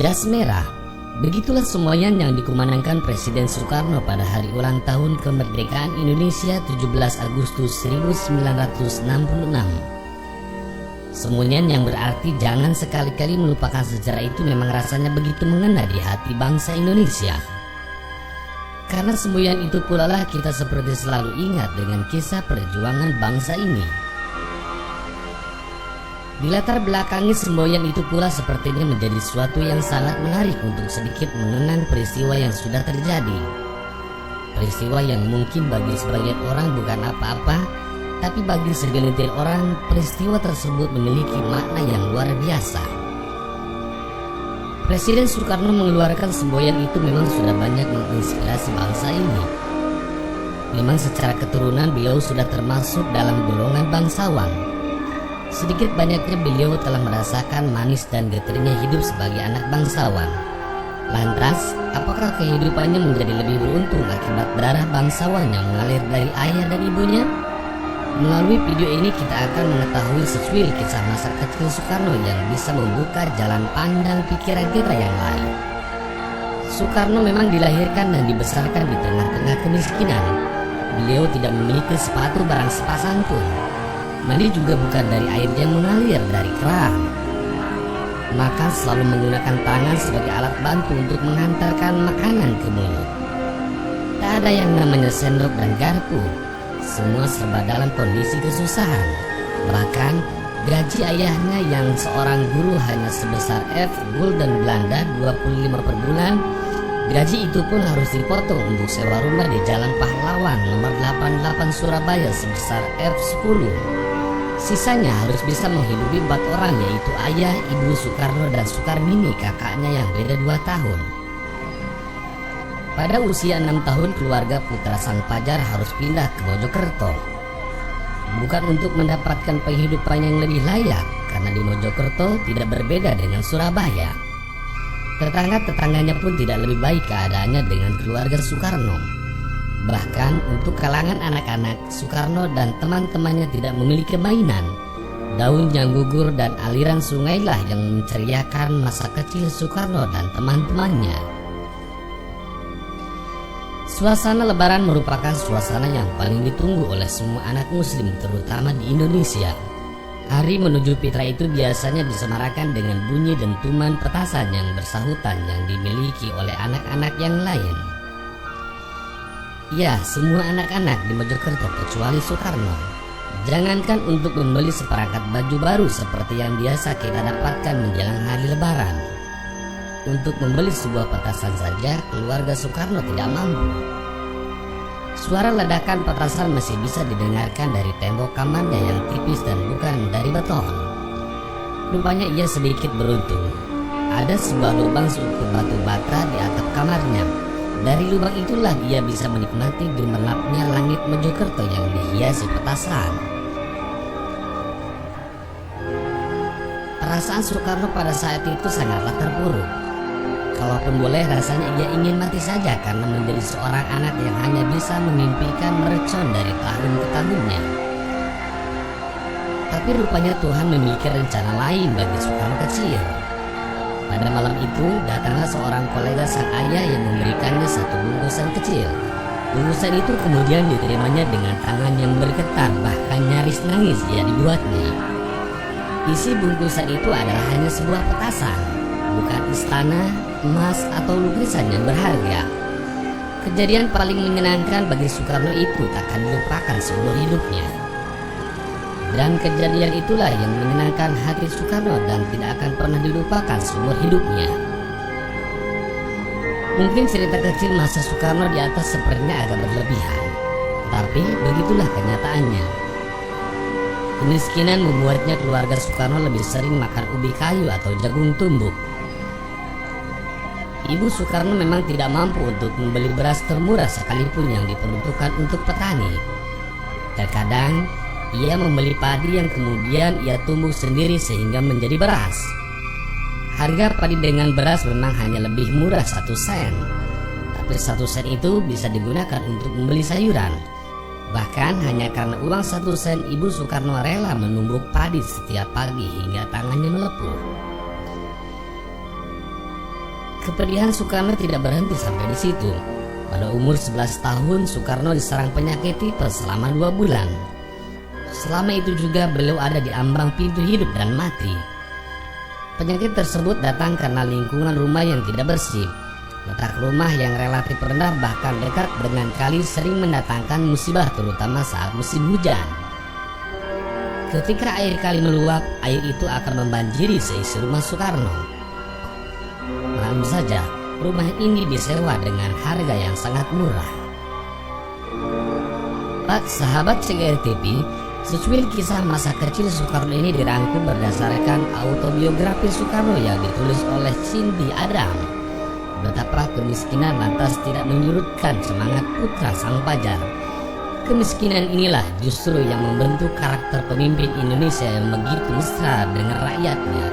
Jas merah. Begitulah semboyan yang dikumandangkan Presiden Soekarno pada hari ulang tahun kemerdekaan Indonesia 17 Agustus 1966. Semboyan yang berarti jangan sekali-kali melupakan sejarah itu memang rasanya begitu mengena di hati bangsa Indonesia. Karena semboyan itu pula lah kita seperti selalu ingat dengan kisah perjuangan bangsa ini. Di latar belakangi semboyan itu pula sepertinya menjadi sesuatu yang sangat menarik untuk sedikit mengenang peristiwa yang sudah terjadi. Peristiwa yang mungkin bagi sebagian orang bukan apa-apa, tapi bagi segelintir orang peristiwa tersebut memiliki makna yang luar biasa. Presiden Soekarno mengeluarkan semboyan itu memang sudah banyak menginspirasi bangsa ini. Memang secara keturunan beliau sudah termasuk dalam golongan bangsawan. Sedikit banyaknya beliau telah merasakan manis dan getirnya hidup sebagai anak bangsawan. Lantas, apakah kehidupannya menjadi lebih beruntung akibat darah bangsawan yang mengalir dari ayah dan ibunya? Melalui video ini kita akan mengetahui secuil kisah masa kecil Soekarno yang bisa membuka jalan pandang pikiran kita yang lain. Soekarno memang dilahirkan dan dibesarkan di tengah-tengah kemiskinan. Beliau tidak memiliki sepatu barang sepasang pun. Mandi juga bukan dari air yang mengalir dari keran. Makan selalu menggunakan tangan sebagai alat bantu untuk menghantarkan makanan ke mulut. Tak ada yang namanya sendok dan garpu. Semua serba dalam kondisi kesusahan. Bahkan gaji ayahnya yang seorang guru hanya sebesar F gulden Belanda 25 per bulan. Gaji itu pun harus dipotong untuk sewa rumah di Jalan Pahlawan nomor 88 Surabaya sebesar F10. Sisanya harus bisa menghidupi 4 orang, yaitu ayah, ibu Soekarno dan Soekarmini, kakaknya yang beda 2 tahun. Pada usia 6 tahun keluarga putra sang pajar harus pindah ke Mojokerto. Bukan untuk mendapatkan penghidupan yang lebih layak, karena di Mojokerto tidak berbeda dengan Surabaya. Tetangga-tetangganya pun tidak lebih baik keadaannya dengan keluarga Soekarno. Bahkan untuk kalangan anak-anak, Soekarno dan teman-temannya tidak memiliki mainan. Daun yang gugur dan aliran sungai lah yang menceriakan masa kecil Soekarno dan teman-temannya. Suasana Lebaran merupakan suasana yang paling ditunggu oleh semua anak muslim, terutama di Indonesia. Hari menuju Fitri itu biasanya disemarakan dengan bunyi dentuman petasan yang bersahutan yang dimiliki oleh anak-anak yang lain. Ya, semua anak-anak di Mojokerto kecuali Soekarno. Jangankan untuk membeli seperangkat baju baru seperti yang biasa kita dapatkan menjelang hari Lebaran. Untuk membeli sebuah petasan saja, keluarga Soekarno tidak mampu. Suara ledakan petasan masih bisa didengarkan dari tembok kamarnya yang tipis dan bukan dari beton. Rupanya ia sedikit beruntung. Ada sebuah lubang untuk batu bata di atap kamarnya. Dari lubang itulah ia bisa menikmati gemerlapnya langit Mojokerto yang dihiasi petasan. Perasaan Soekarno pada saat itu sangatlah terpuruk. Kalaupun boleh rasanya ia ingin mati saja karena menjadi seorang anak yang hanya bisa memimpikan mercon dari tahun ke tahunnya. Tapi rupanya Tuhan memiliki rencana lain bagi Soekarno kecil. Pada malam itu datanglah seorang kolega sang ayah yang memberikannya satu bungkusan kecil. Bungkusan itu kemudian diterimanya dengan tangan yang bergetar, bahkan nyaris nangis ia dibuatnya. Isi bungkusan itu adalah hanya sebuah petasan, bukan istana, emas atau lukisan yang berharga. Kejadian paling menyenangkan bagi Soekarno itu takkan dilupakan seumur hidupnya. Dan kejadian itulah yang menyenangkan hati Soekarno dan tidak akan pernah dilupakan seumur hidupnya. Mungkin cerita kecil masa Soekarno di atas sepertinya agak berlebihan, tapi begitulah kenyataannya. Kemiskinan membuatnya keluarga Soekarno lebih sering makan ubi kayu atau jagung tumbuk. Ibu Soekarno memang tidak mampu untuk membeli beras termurah sekalipun yang diperuntukkan untuk petani. Terkadang ia membeli padi yang kemudian ia tumbuk sendiri sehingga menjadi beras. Harga padi dengan beras memang hanya lebih murah 1 sen. Tapi 1 sen itu bisa digunakan untuk membeli sayuran. Bahkan hanya karena uang 1 sen Ibu Soekarno rela menumbuk padi setiap pagi hingga tangannya melepuh. Kepedihan Soekarno tidak berhenti sampai di situ. Pada umur 11 tahun, Soekarno diserang penyakit tipes selama 2 bulan. Selama itu juga beliau ada di ambang pintu hidup dan mati. Penyakit tersebut datang karena lingkungan rumah yang tidak bersih. Letak rumah yang relatif rendah bahkan dekat dengan kali sering mendatangkan musibah, terutama saat musim hujan. Ketika air kali meluap, air itu akan membanjiri seisi rumah Soekarno. Maklum saja, rumah ini disewa dengan harga yang sangat murah. Pak sahabat CGR TV, secuil kisah masa kecil Soekarno ini dirangkum berdasarkan autobiografi Soekarno yang ditulis oleh Cindy Adam. Betapa kemiskinan lantas tidak menyurutkan semangat putra sang fajar. Kemiskinan inilah justru yang membentuk karakter pemimpin Indonesia yang begitu mesra dengan rakyatnya.